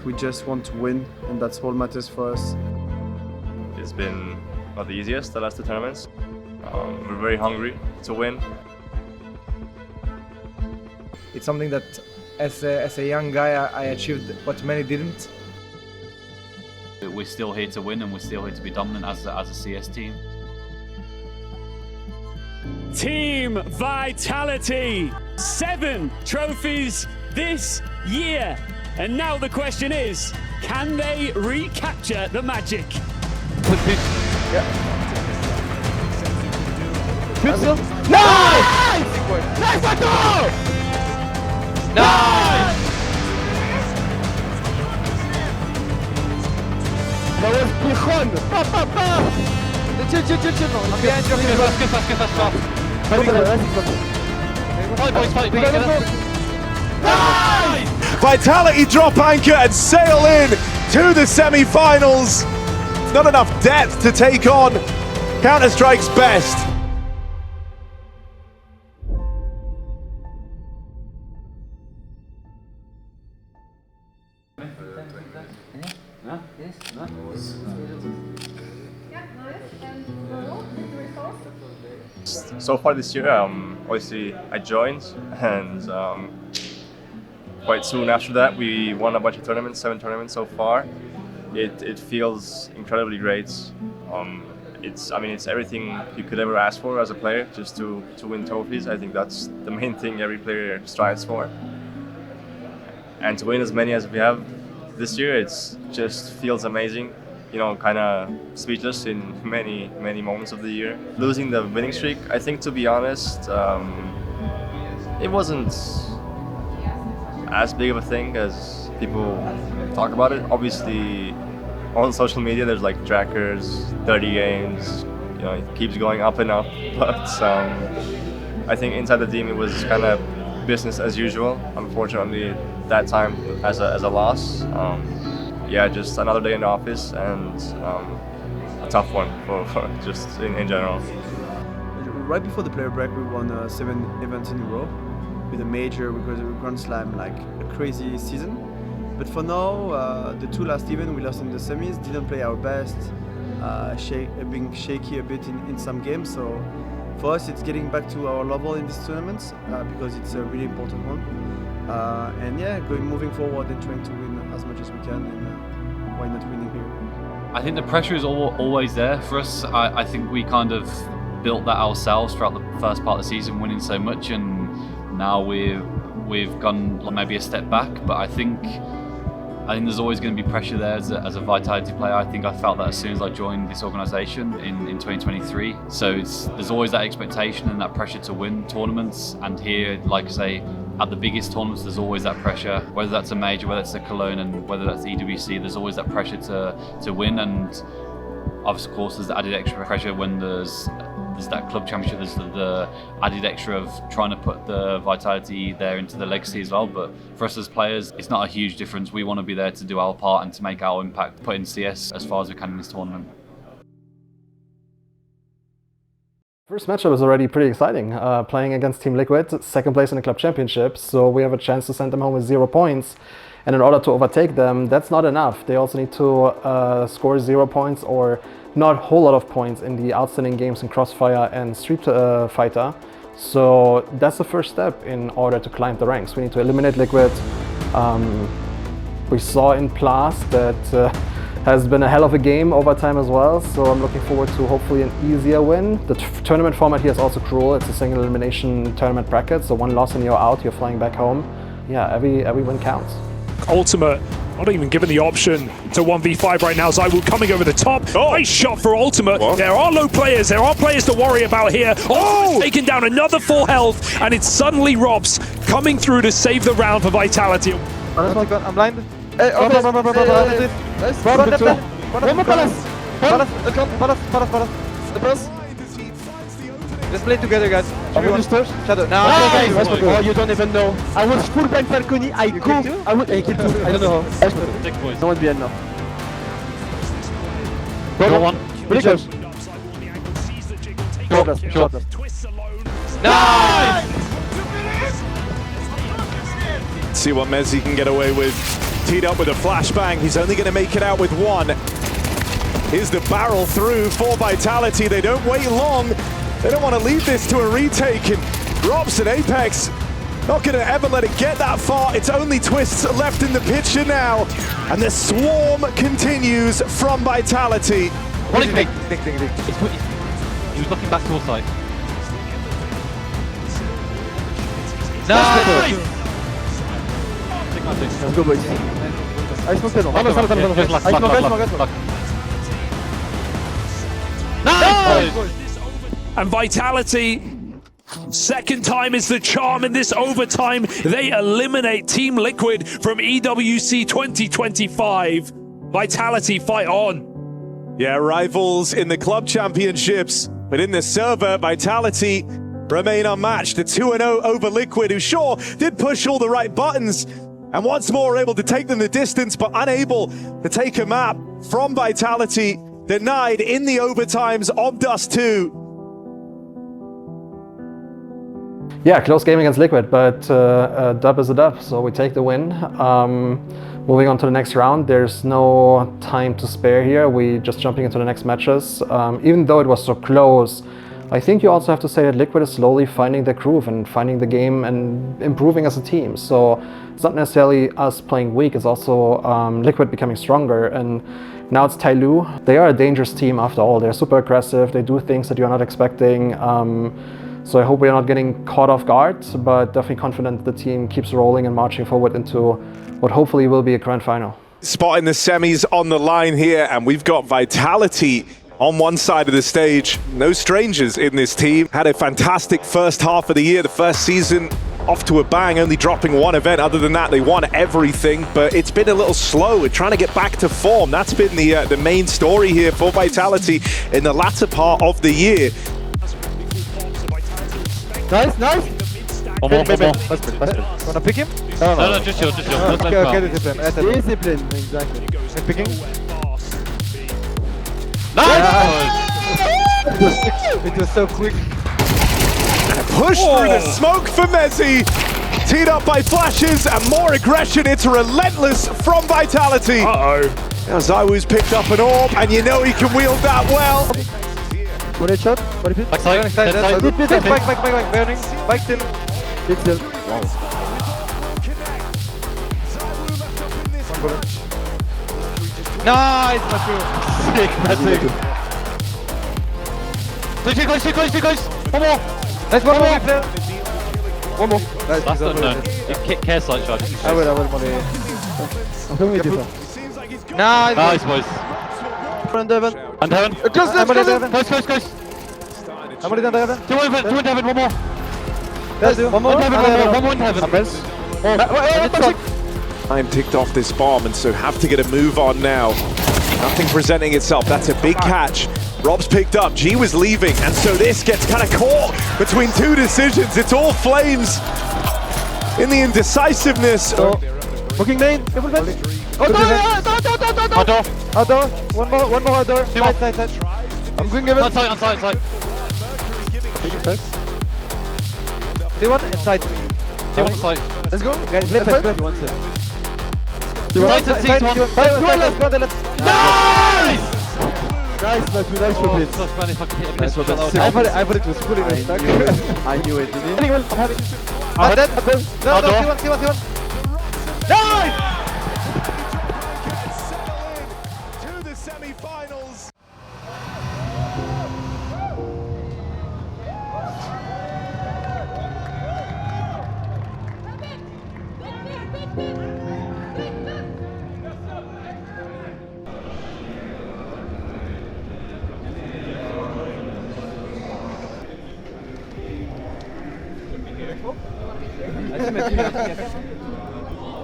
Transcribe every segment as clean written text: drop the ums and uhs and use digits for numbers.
We just want to win, and that's all matters for us. It's been not the easiest, the last two tournaments. We're very hungry to win. It's something that as a young guy I achieved what many didn't. We're still here to win and we're still here to be dominant as a CS team. Team Vitality! 7 trophies this year. And now the question is, can they recapture the magic? Nice! Nice, Tailoo! Nice! That was Pichon! Pa, pa, pa! Chill. Nice! Vitality drop anchor and sail in to the semi-finals. Not enough depth to take on Counter-Strike's best. So far this year, obviously I joined, and quite soon after that we won a bunch of tournaments, 7 tournaments so far. It feels incredibly great. It's everything you could ever ask for as a player, just to win trophies. I think that's the main thing every player strives for. And to win as many as we have this year, it's just feels amazing. You know, kind of speechless in many moments of the year. Losing the winning streak, I think, to be honest, it wasn't as big of a thing as people talk about it. Obviously, on social media, there's like trackers, 30 games. You know, it keeps going up and up. But I think inside the team, it was kind of business as usual. Unfortunately, that time as a loss. Yeah, just another day in the office and a tough one for just in general. Right before the player break, we won 7 events in a row with a major, because a Grand Slam, like a crazy season. But for now, the 2 last events we lost in the semis, didn't play our best, being shaky a bit in some games. So for us, it's getting back to our level in these tournaments because it's a really important one. And yeah, moving forward and trying to win as much as we can, and why not winning here? I think the pressure is always there for us. I think we kind of built that ourselves throughout the first part of the season, winning so much, and now we've gone maybe a step back. But I think there's always going to be pressure there as a Vitality player. I think I felt that as soon as I joined this organisation in 2023. So there's always that expectation and that pressure to win tournaments. And here, like I say, at the biggest tournaments, there's always that pressure, whether that's a major, whether it's a Cologne, and whether that's the EWC, there's always that pressure to win. And of course, there's the added extra pressure when there's that club championship, there's the added extra of trying to put the Vitality there into the legacy as well. But for us as players, it's not a huge difference. We want to be there to do our part and to make our impact, put in CS as far as we can in this tournament. First matchup was already pretty exciting, playing against Team Liquid, second place in the club championship, so we have a chance to send them home with 0 points. And in order to overtake them, that's not enough. They also need to score 0 points or not a whole lot of points in the outstanding games in Crossfire and Street Fighter. So that's the first step in order to climb the ranks. We need to eliminate Liquid. We saw in Plus that has been a hell of a game over time as well, so I'm looking forward to hopefully an easier win. The tournament format here is also cruel. It's a single elimination tournament bracket, so 1 loss and you're out, you're flying back home. Yeah, every win counts. Ultimate, not even given the option to 1v5 right now. Zywoo coming over the top. Oh. Nice shot for Ultimate. What? There are low players, there are players to worry about here. Oh! Taking down another full health, and it's suddenly Robs coming through to save the round for Vitality. I'm blind. Let's play together, guys. Shadow. No, oh, you don't even know. I was full blind Falconi. I killed 2. I don't know how. No one behind now. Go one. Pretty close. Short. Nice! See what Messi can get away with. Teed up with a flashbang. He's only going to make it out with one. Here's the barrel through for Vitality. They don't wait long. They don't want to leave this to a retake. And Robs and Apex not going to ever let it get that far. It's only Twists left in the picture now. And the swarm continues from Vitality. What is it? He was looking back towards side. Nice! Let's go, boys. I smoke it. Nice! And Vitality, second time is the charm in this overtime. They eliminate Team Liquid from EWC 2025. Vitality fight on. Yeah, rivals in the club championships, but in the server, Vitality remain unmatched. A 2-0 over Liquid, who sure did push all the right buttons, and once more able to take them the distance, but unable to take a map from Vitality, denied in the overtimes of Dust 2. Yeah, close game against Liquid, but a dub is a dub, so we take the win. Moving on to the next round, there's no time to spare here. We just jumping into the next matches. Even though it was so close, I think you also have to say that Liquid is slowly finding their groove and finding the game and improving as a team. So it's not necessarily us playing weak, it's also Liquid becoming stronger. And now it's Tailoo. They are a dangerous team after all. They're super aggressive, they do things that you're not expecting. So I hope we're not getting caught off guard, but definitely confident the team keeps rolling and marching forward into what hopefully will be a grand final. Spot in the semis on the line here, and we've got Vitality on one side of the stage. No strangers in this team. Had a fantastic first half of the year, the first season off to a bang, only dropping one event. Other than that, they won everything, but it's been a little slow. We're trying to get back to form. That's been the main story here for Vitality in the latter part of the year. Nice, nice! One more. Wanna pick him? No, just chill. Okay, discipline. Discipline, exactly. And picking? Nice! It was so quick. Push through the smoke for Mezzi. Teed up by flashes and more aggression. It's relentless from Vitality. Now Zawu's picked up an orb, and you know he can wield that well. One headshot, one hit. Backside, Back, burning. Back still. Hit still. Wow. Nice, Matthew. Sick, Matthew. Close. One more. Nice, one more. One more. Nice. That's not no. Care slight charge. I will, Molly. I'm coming with you. Nice, boys. Under heaven. And heaven. Close. Close. I'm already down heaven. Two in heaven, one more. That's it. One more in heaven. Time ticked off this bomb, and so have to get a move on now. Nothing presenting itself. That's a big catch. Rob's picked up, G was leaving, and so this gets kind of caught between two decisions. It's all flames in the indecisiveness. Booking main, double bench. Outdoor. One more outdoor. Side. I'm going given. On side. They want inside. They want side. Let's go. Guys, left. You want it. Nice! Nice, nice for this. I thought it was fully nice. I knew it, didn't you? Anyone, I'm having it. No, see one. Nice! To the semifinals.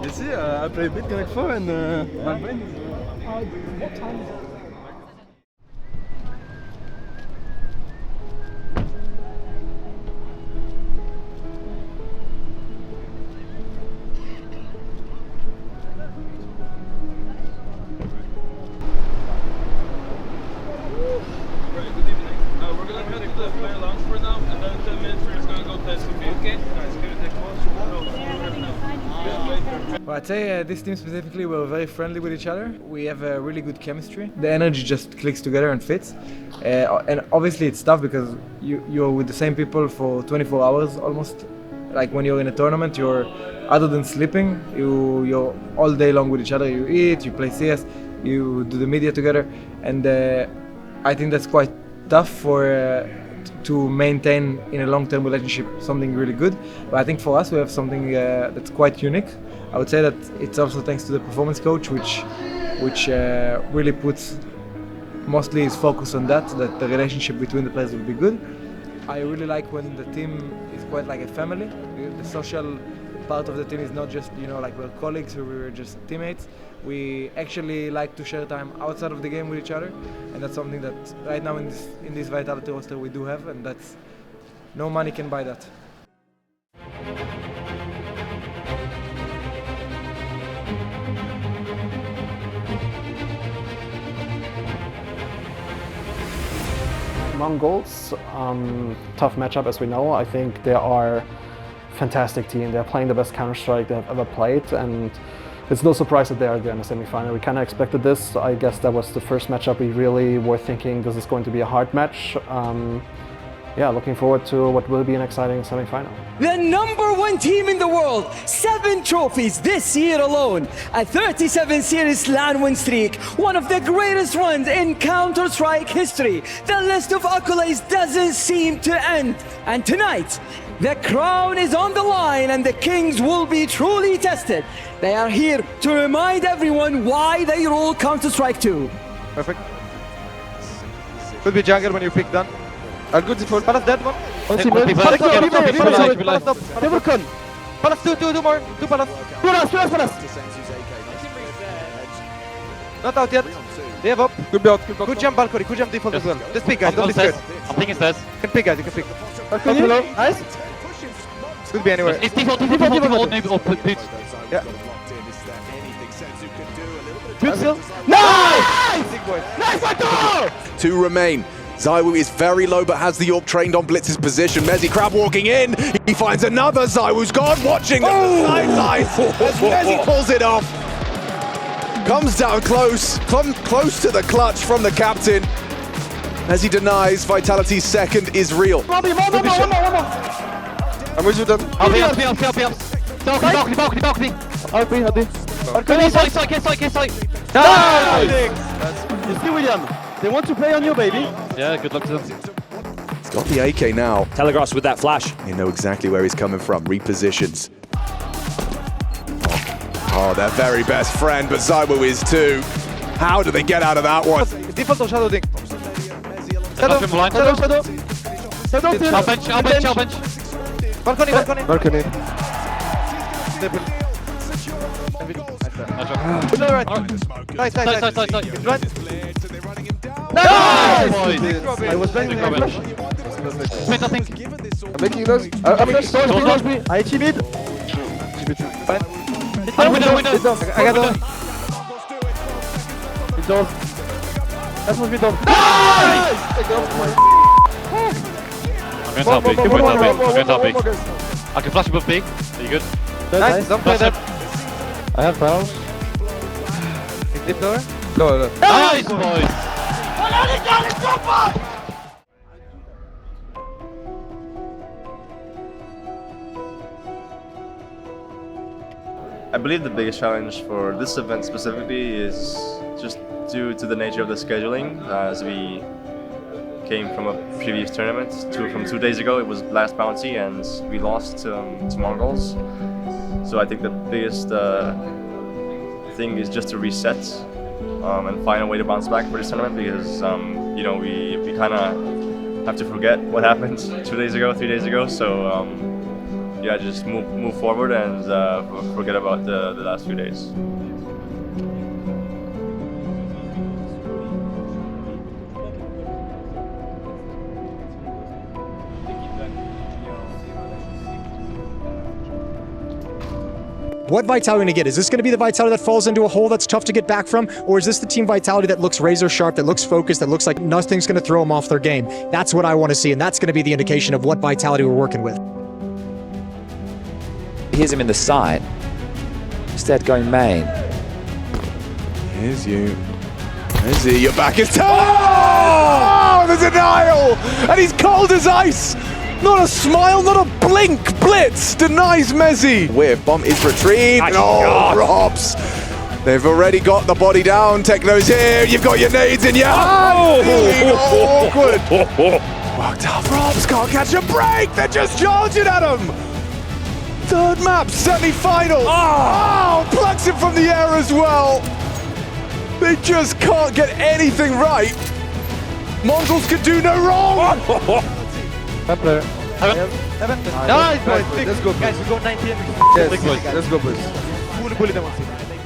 You see, I play a bit Connect 4 and my brain is... what time is it? Well, I'd say this team specifically, we're very friendly with each other. We have a really good chemistry. The energy just clicks together and fits. And obviously it's tough because you're with the same people for 24 hours almost. Like when you're in a tournament, other than sleeping, you're all day long with each other. You eat, you play CS, you do the media together. And I think that's quite tough to maintain in a long-term relationship, something really good. But I think for us, we have something that's quite unique. I would say that it's also thanks to the performance coach, which really puts mostly his focus on that the relationship between the players will be good. I really like when the team is quite like a family. The social part of the team is not just, like we're colleagues or we're just teammates. We actually like to share time outside of the game with each other, and that's something that right now in this Vitality roster we do have, and that's no money can buy that. Mongols, tough matchup as we know. I think they are a fantastic team. They're playing the best Counter-Strike they've ever played, and it's no surprise that they are there in the semi-final. We kind of expected this. I guess that was the first matchup we really were thinking this is going to be a hard match. Yeah, looking forward to what will be an exciting semi-final. The #1 team in the world, 7 trophies this year alone, a 37 series LAN win streak, one of the greatest runs in Counter-Strike history. The list of accolades doesn't seem to end. And tonight, the crown is on the line and the Kings will be truly tested. They are here to remind everyone why they rule Counter-Strike 2. Perfect. Could be jungle when you pick done. I'll go to Palace dead one. Palace two more. Two Palace. Palace. Not out yet. They have up. Could be out. Could jump balcony. Could jump default as well. Just pick guys. Don't be scared. I'm thinking stairs. You can pick guys. You can pick. Balcony. Nice. Could be anywhere. It's default or boots. Yeah. Boots still. Nice! Nice one, goal! 2 remain. ZywOo is very low but has the AWP trained on Blitz's position. Mezzi Crab walking in. He finds another. ZywOo's gone watching the sideline as Mezzi pulls it off. Comes down close to the clutch from the captain. Mezzi denies Vitality's second is real. One more. I'm with you then. I'll be up. Balcony. Get side. You see, William? They want to play on you, baby. Yeah, good luck to them. He's got the AK now. Telegraphs with that flash. They know exactly where he's coming from. Repositions. Oh, their very best friend, but ZywOo is too. How do they get out of that one? Default or shadow ding. Shadow. I'll bench. Balcony. Nice. Nice! I was playing with Smith, I think. I'm making those. I'm I achieve it. Window. I got those. Windows. That must be done. Nice! I'm going to help big. I can flash above big. Are you good? Nice. Don't play that. I have powers. Deep door? No. Nice, boys! I believe the biggest challenge for this event specifically is just due to the nature of the scheduling. As we came from a previous tournament from 2 days ago, it was last bounty and we lost to Mongols. So I think the biggest thing is just to reset and find a way to bounce back for this tournament because we kind of have to forget what happened 2 days ago, 3 days ago. So yeah, just move forward and forget about the last few days. What Vitality are we going to get? Is this going to be the Vitality that falls into a hole that's tough to get back from? Or is this the team Vitality that looks razor sharp, that looks focused, that looks like nothing's going to throw them off their game? That's what I want to see, and that's going to be the indication of what Vitality we're working with. Here's him in the side. instead going main. Here's you. Mezzy, you're back in time! Oh, the denial! And he's cold as ice! Not a smile, not a blink! Blitz denies Mezzy! Whiff, bomb is retrieved. Oh, Robs! They've already got the body down. Techno's here. You've got your nades in your hand. Oh, awkward. Worked out. Robs can't catch a break. They're just charging at him. Third map, semi-final. Oh, plucks him from the air as well. They just can't get anything right. Mongols can do no wrong. Nice, boys. Let's go, guys. We got 19. Yes, let's go, boys. Bully them.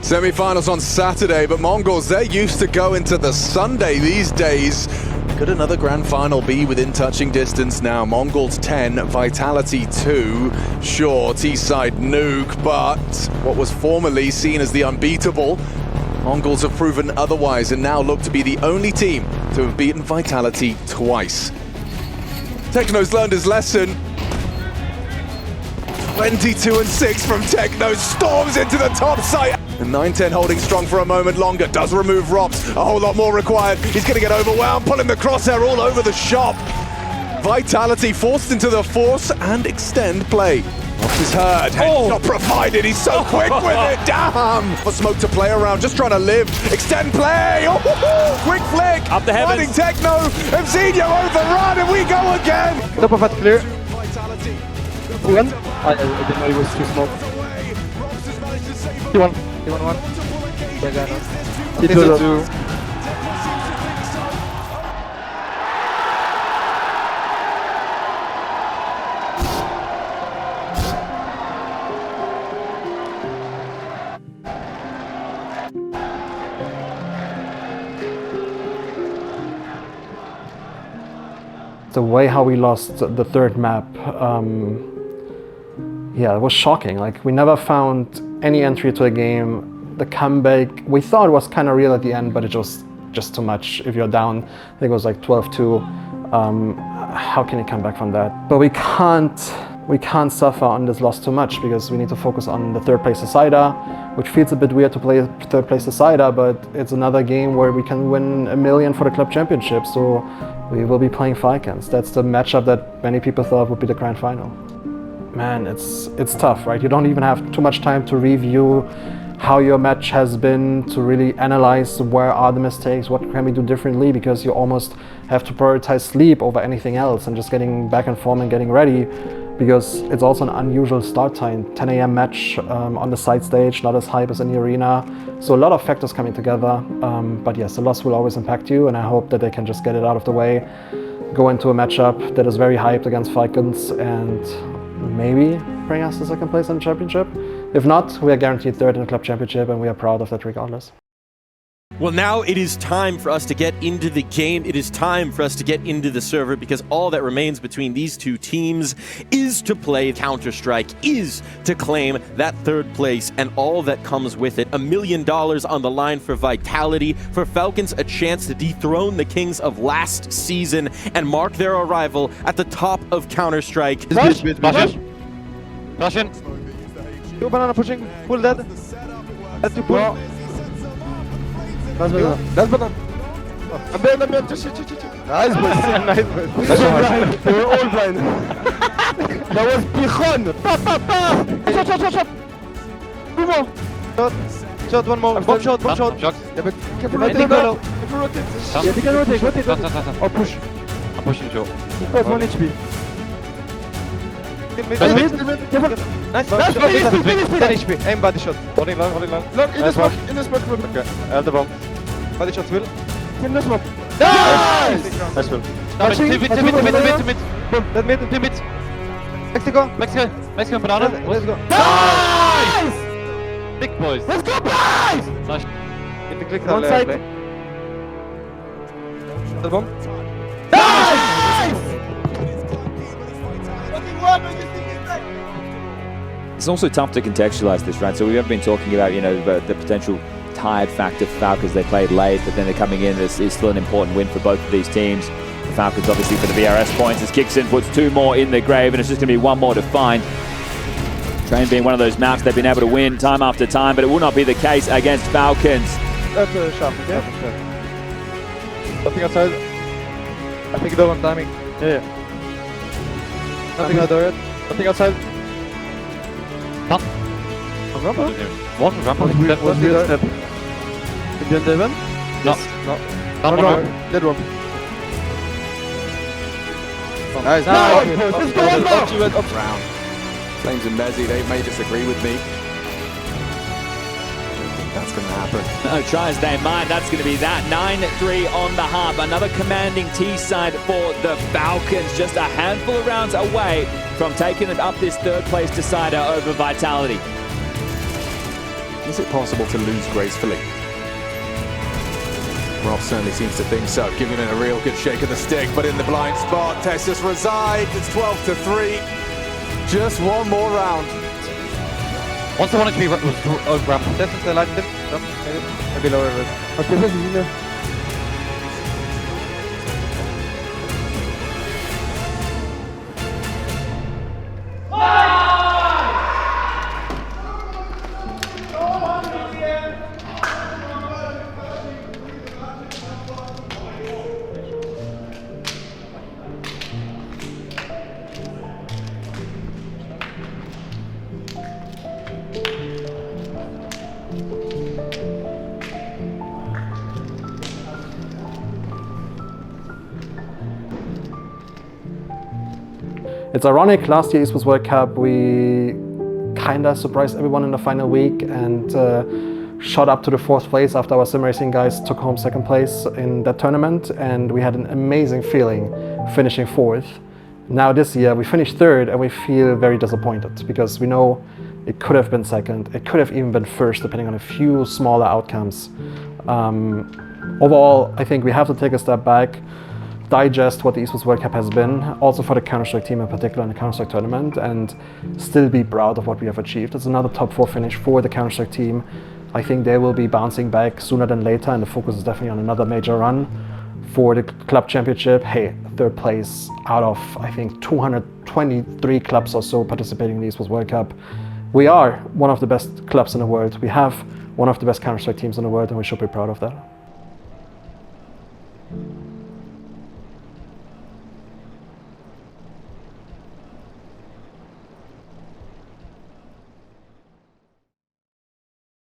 Semi-finals on Saturday, but Mongols, they're used to going to the Sunday these days. Could another grand final be within touching distance now? Mongols 10, Vitality 2. Sure, T-side nuke, but what was formerly seen as the unbeatable, Mongols have proven otherwise and now look to be the only team to have beaten Vitality twice. Techno's learned his lesson. 22-6 from Techno, storms into the top side. And 9-10 holding strong for a moment longer, does remove Robs, a whole lot more required. He's going to get overwhelmed, pulling the crosshair all over the shop. Vitality forced into the force and extend play. Robs is heard, headshot provided, he's so quick with it, damn! For smoke to play around, just trying to live, extend play, quick flick! Up the heavens. Finding Techno, Mzinho overrun, and we go again! Top of that clear. One. I didn't know he was too small. He won. He won one. He did two. The way how we lost the third map, yeah, it was shocking. Like, we never found any entry to the game. The comeback, we thought it was kind of real at the end, but it was just too much. If you're down, I think it was like 12-2. How can you come back from that? But we can't suffer on this loss too much, because we need to focus on the third place decider, which feels a bit weird to play third place decider, but it's another game where we can win $1 million for the club championship. So we will be playing Falcons. That's the matchup that many people thought would be the grand final. Man, it's tough, right? You don't even have too much time to review how your match has been, to really analyze where are the mistakes, what can we do differently, because you almost have to prioritize sleep over anything else and just getting back in form and getting ready, because it's also an unusual start time. 10 a.m. match on the side stage, not as hype as in the arena. So a lot of factors coming together. But yes, the loss will always impact you, and I hope that they can just get it out of the way, go into a matchup that is very hyped against Falcons, and maybe bring us to second place in the championship. If not, we are guaranteed third in the club championship, and we are proud of that regardless. Well, now it is time for us to get into the game. It is time for us to get into the server, because all that remains between these two teams is to play Counter-Strike, is to claim that third place and all that comes with it. $1 million on the line for Vitality, for Falcons a chance to dethrone the Kings of last season and mark their arrival at the top of Counter-Strike. Russian. Two banana pushing. Full dead. That's two pull. That's banana. I'm there. Nice boys. Nice boys. They were all blind. That was Pichon. Shot. Two more. Shot, one more. Bomb shot. Yeah, but careful rotate. Careful rotate. Yeah, they can rotate. Or push. I'm pushing short. He got 1 HP. Nice. 10 HP. Aim body shot. Holding long. Long, in the smoke. Okay, I have the bomb. Body shots, Will. In the smoke. Nice! Nice, Will. Mid. Boom, mid. Mexico, banana. Let's go. Nice! Big boys. Let's go, boys! Nice. Hit the click One side. The bomb. It's also tough to contextualize this, right? So we have been talking about, the potential tired factor for Falcons. They played late, but then they're coming in. This is still an important win for both of these teams. The Falcons obviously for the VRS points. As Kixon puts 2 more in the grave, and it's just going to be 1 more to find. Train being one of those maps they've been able to win time after time, but it will not be the case against Falcons. Sharp, okay? Nothing outside. I think door on timing. Yeah. Nothing out there yet. Nothing outside. None. On ramp? One ramp. What's weird step? Can you end No. No. Dead one. Nice. Let's go. Round. Flames and Mezzi, they may disagree with me. That's going to happen. No, try as they might, that's going to be that. 9-3 on the half. Another commanding T-side for the Falcons. Just a handful of rounds away from taking it up this third place decider over Vitality. Is it possible to lose gracefully? Rob certainly seems to think so, giving it a real good shake of the stick, but in the blind spot, Texas resides. It's 12-3. Just one more round. Once I wanted to be over ramp. Texas, I like them. Maybe lower it. Okay, this is in there. It's ironic, last year Esports World Cup we kinda surprised everyone in the final week and shot up to the 4th place after our sim racing guys took home 2nd place in that tournament, and we had an amazing feeling finishing 4th. Now this year we finished 3rd and we feel very disappointed because we know it could have been 2nd, it could have even been 1st depending on a few smaller outcomes. Overall, I think we have to take a step back, digest what the Esports World Cup has been, also for the Counter-Strike team in particular in the Counter-Strike tournament, and still be proud of what we have achieved. It's another top 4 finish for the Counter-Strike team. I think they will be bouncing back sooner than later, and the focus is definitely on another major run for the club championship. Hey, 3rd place out of, I think, 223 clubs or so participating in the Esports World Cup. We are one of the best clubs in the world. We have one of the best Counter-Strike teams in the world, and we should be proud of that.